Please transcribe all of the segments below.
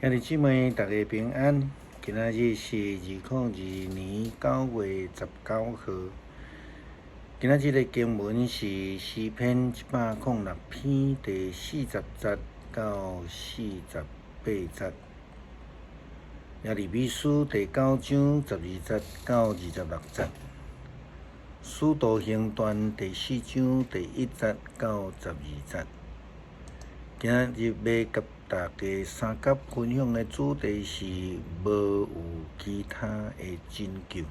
兄弟姊妹，大家平安。今仔日是2022年9月19号。今仔日的经文是诗篇106篇第40节到48节，耶利米书第9章12节到26节，使徒行传第4章第1节到12节。今日要甲大家三角分享的主题是无有其他的拯救。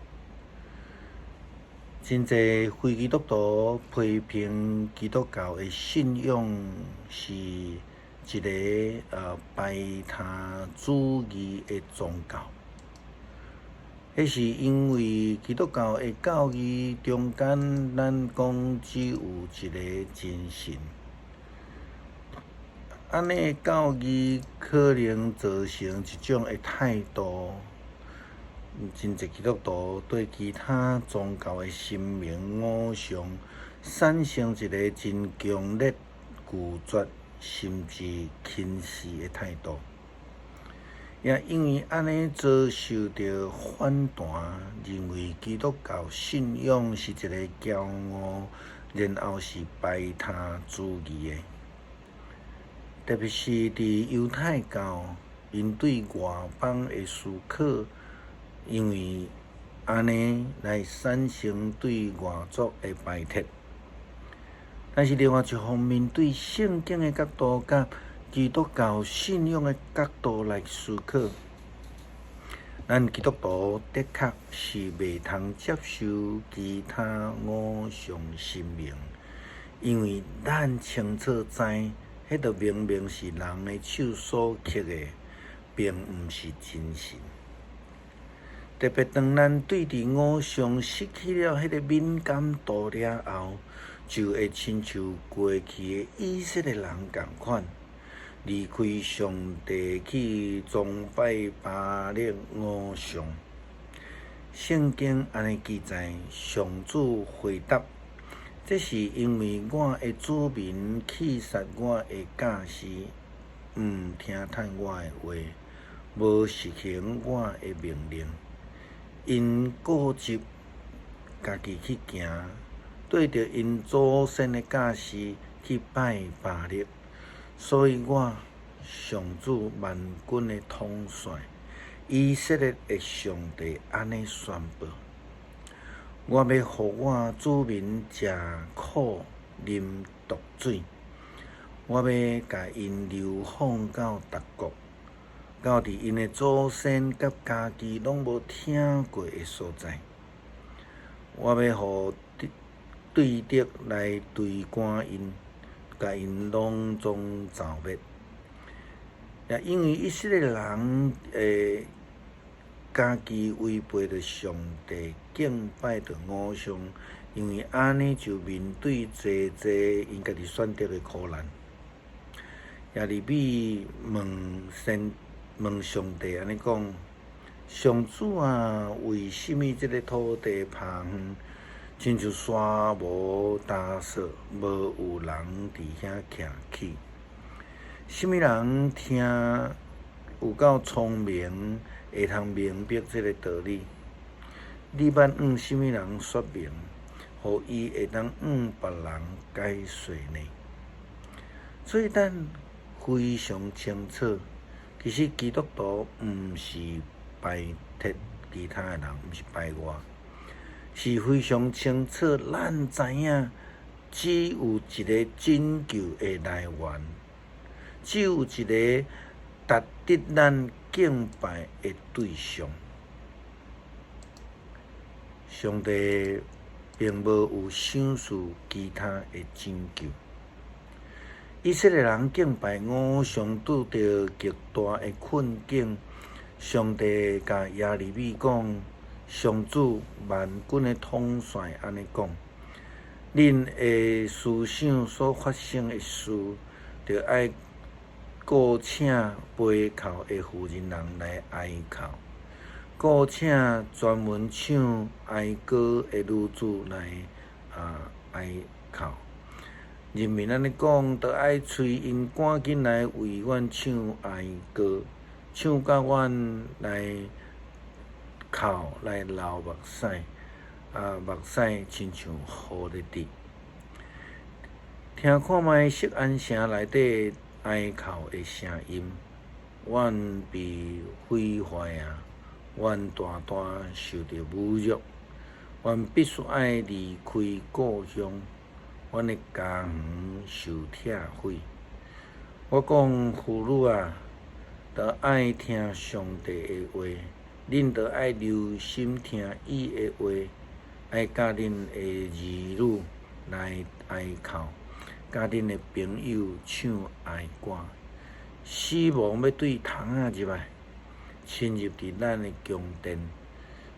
真侪非基督徒批评基督教的信仰是一个拜他主义的宗教。迄是因为基督教的教义中间，咱讲只有一个真神。安尼教义可能造成一种的态度，真侪基督徒对其他宗教的神明偶像产生一个真强烈、拒绝甚至轻视的态度，也因为安尼遭受到反弹，认为基督教信仰是一个骄傲，然后是拜他主义的。特别是伫犹太教，因对外邦的思考，因为安尼来产生对外族的排斥。但是另外一方面，对圣经的角度甲基督教信仰的角度来思考，咱基督徒的确是袂通接受其他偶像神明，因为咱清楚知，迄著明明是人的手所刻的，并毋是真神。特别当咱对伫偶像失去了迄个敏感度了后，就会亲像过去的以色列人共款，离开上帝去崇拜巴力偶像。圣经安尼记载，上主回答：这是因为我的子民弃杀我的教师，毋听叹我的话，无实行我的命令，因固执家己去行，对着因祖先的教师去拜巴力，所以我上主万军的统帅以色列的上帝安尼宣布：我要互我子民食苦、啉毒水，我要甲因流放到别国，到伫因的祖先甲家己拢无听过的所在。我要互对敌来追赶因，甲因拢总剿灭。也因为以色列人家己违背着上帝，敬拜着偶像，因为安尼就面对济因家己选择的苦难。耶利米问上帝安尼讲：上主啊，为什么这个土地旁亲像沙无打扫，无有人伫遐徛起？什么人听有够聪明，会通明白这个道理？你捌向什么人说明，互伊会当向别人解说呢？所以咱非常清楚，其实基督徒毋是拜特其他的人，毋是拜我，是非常清楚。咱知影，只有一个拯救的来源，只有一个值得咱敬拜的对象。上帝并无有想示其他的拯救。以色列人敬拜偶像拄到极大的困境，上帝甲耶利米讲：上主万军的统帅安尼讲，恁的思想所发生的事，就爱雇请背靠的妇人人来哀哭，雇请专门唱哀歌的女子来哀哭。人民安尼讲，就爱催因赶紧来为阮唱哀歌，唱甲阮来哭来流目屎，目屎亲像雨咧滴。听看觅色安城内底哀哭的声音，阮被毁坏啊！阮大大受着侮辱，阮必须爱离开故乡，阮的家园受拆毁。我讲妇女啊，着爱听上帝的话，恁着爱留心听伊的话，爱甲恁的儿女来哀哭，甲恁的朋友唱哀歌。死亡要对窗仔入来，侵入伫咱的宫殿；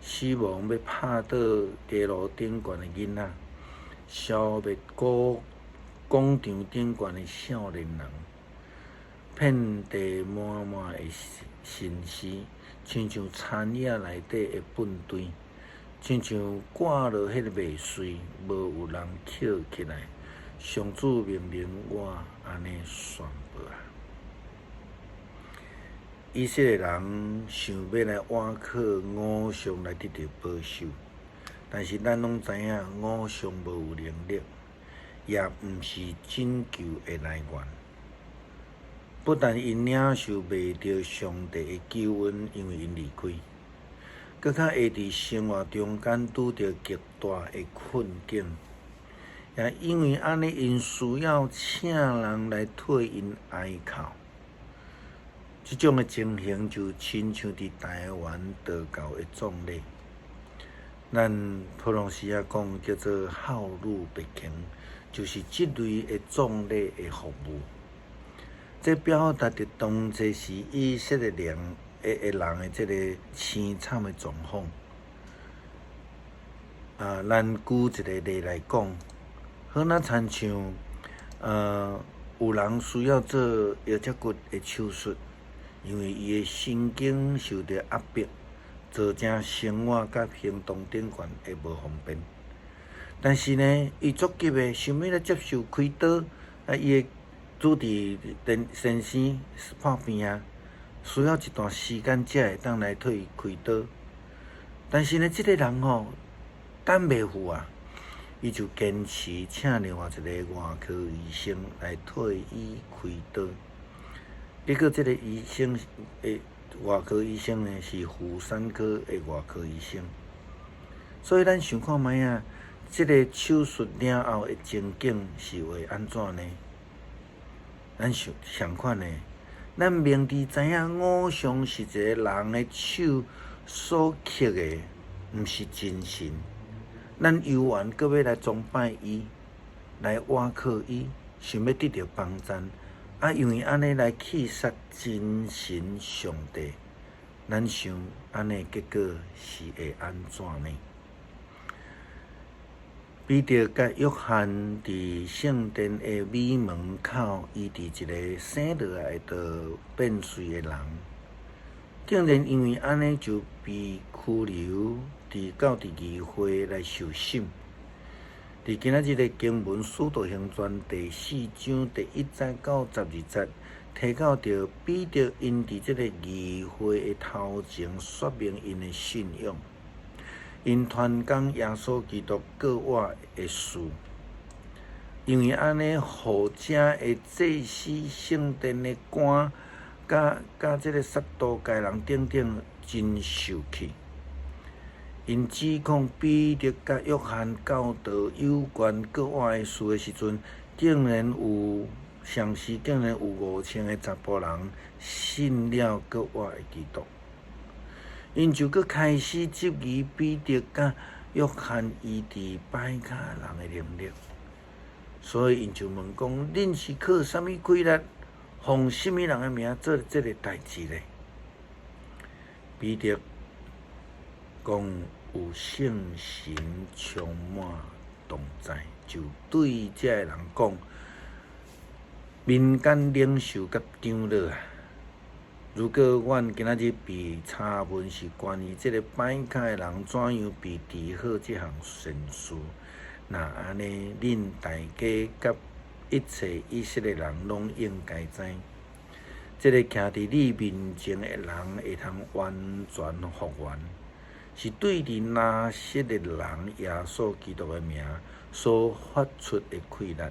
死亡要拍倒街路顶悬的囡仔，消灭广场顶悬的少年人，遍地满满的身尸，亲像田野内底的粪堆，亲像挂落迄个麦穗，无有人捡起来。上主命令我安尼宣布啊！以色列人想要来倚靠偶像来得到保守，但是咱拢知影偶像无有能力，也毋是拯救的来源。不但因领受袂着上帝的救恩，因为因离开，搁较会伫生活中间拄着极大的困境，也因为安尼，因需要请人来替因哀哭。即种的情形就亲像伫台湾道教的葬礼，咱普朗西亚讲叫做孝女白情，就是即类的葬礼的服务。这表达着当初是以色列人的即个凄惨的状况。咱举一个例来讲，好若亲像有人需要做腰脊骨的手术。因为伊的神经受到压迫，造成生活甲行动顶悬会无方便。但是呢，伊足急的想要来接受开刀，伊的主治先生破病啊，需要一段时间才会当来替伊开刀。但是呢，这个人等袂赴啊，伊就坚持请另外一个外科医生来替伊开刀。结果，这个医生外科医生呢是妇产科的外科医生，所以咱想看觅啊，这个手术了后的情景是会安怎呢？咱想看呢？咱明知知影偶像是一个人的手所刻的，毋是真神，咱犹原搁要来崇拜伊，来倚靠伊，想要得到帮赞。因为安尼来气杀真神上帝，咱想安尼结果是会安怎呢？彼得甲约翰伫圣殿的美门口，伊伫一个生落来的变碎的人，竟然因为安尼就被拘留到第二回来受审。伫今仔日的经文《使徒行传》第4章第1节到12节，提到着彼得因伫这个议会的头前说明因的信仰，因传讲耶稣基督过活的事，因为安尼，后者的祭司、圣殿的官，甲这个撒都该人等等，真受气。因指控彼得甲约翰教导有关国外的事的时阵，竟然有5000个查甫人信了国外的基督。因就搁开始质疑彼得甲约翰医治歹脚人的能力，所以因就问讲：恁是靠什么规律，奉什么人的名做这个代志呢？彼得讲有圣神充满同在，就对这个人讲：民间领袖甲长老啊，如果阮今仔日被查问是关于这个歹脚的人怎样被治好这项善事，那安尼恁大家甲一切以色列人拢应该知。即个徛伫你面前的人会通完全复原，是对伫拿撒勒人耶稣基督的名所发出的气力。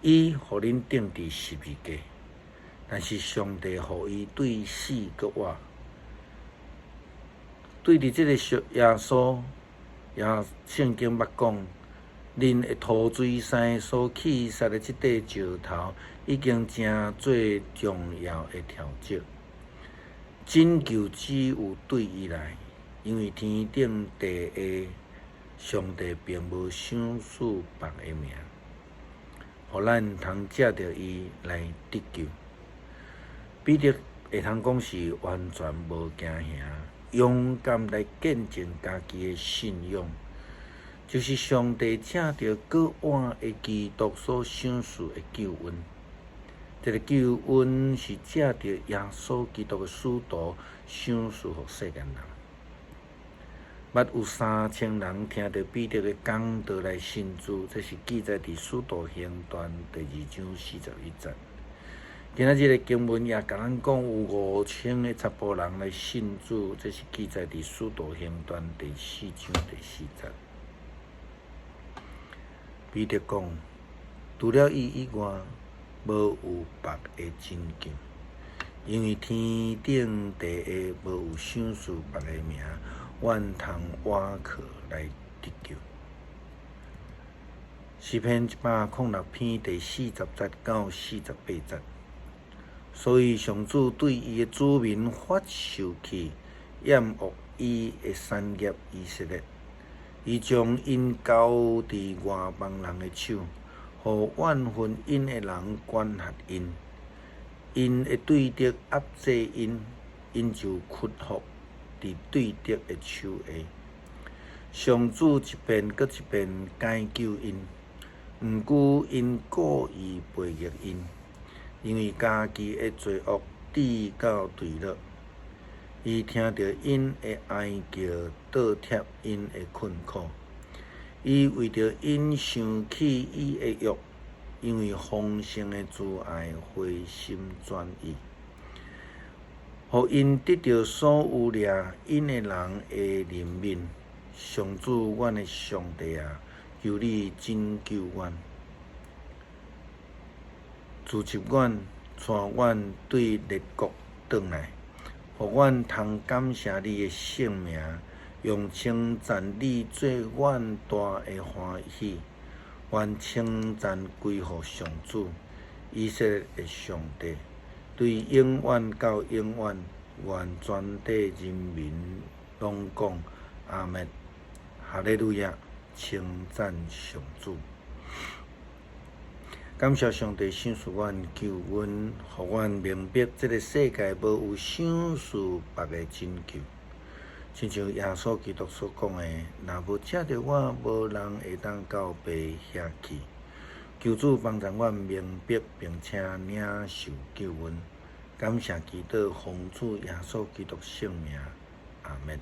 伊互恁钉伫十字架，但是上帝互伊对死搁活。对伫即个耶稣，圣经捌讲，恁的涂水山所起杀的即块石头，已经成最重要的条件。拯救只有对伊来，因为天顶地下，上帝并无赏赐别的名，互咱通借着伊来得救。彼得会通讲是完全无惊吓，勇敢来见证家己的信仰，就是上帝借着各碗的基督所赏赐的救恩。这个救恩是借着耶稣基督的使徒赏赐予世间人。捌有3000人听到彼得的讲道来信主，这是记载伫《使徒行传》第2章41节。今仔日的经文也甲咱讲有5000个查甫人来信主，这是记载伫《使徒行传》第4章第4节。彼得讲，除了伊以外，无有别的拯救，因为天顶地下无有赏赐别的名，愿通倚靠来得救。诗篇106篇第40节到48节。所以上主对伊的子民发受气，厌恶伊的产业以色列，伊将因交伫外邦人的手，互怨恨因的人管辖因。因会对敌压制因，因就屈服伫对敌的手下。上主一遍搁一遍解救因，毋过因故意背逆因。因为家己的罪恶抵到对了，伊听到因的哀叫，倒贴因的困苦。伊为着因想起伊的约，因为丰盛的慈爱，回心转意，互因得到所有掠因的人的怜悯。上主，阮的上帝啊，求你拯救阮。自集阮，带阮对列国转来，互阮通感谢你的圣名，用称赞你做阮大的欢喜。愿称赞归乎上主，以色列的上帝，对永远到永远。愿全体人民拢讲阿们。哈利路亚，称赞上主。感谢上帝赏赐阮救恩，互阮明白这个世界无有赏赐别个拯救。亲像耶稣基督所讲的，若无借着我，无人会当到爸遐去。求主帮助阮明白，并且领受救恩。感谢基督奉主耶稣基督圣名，阿们。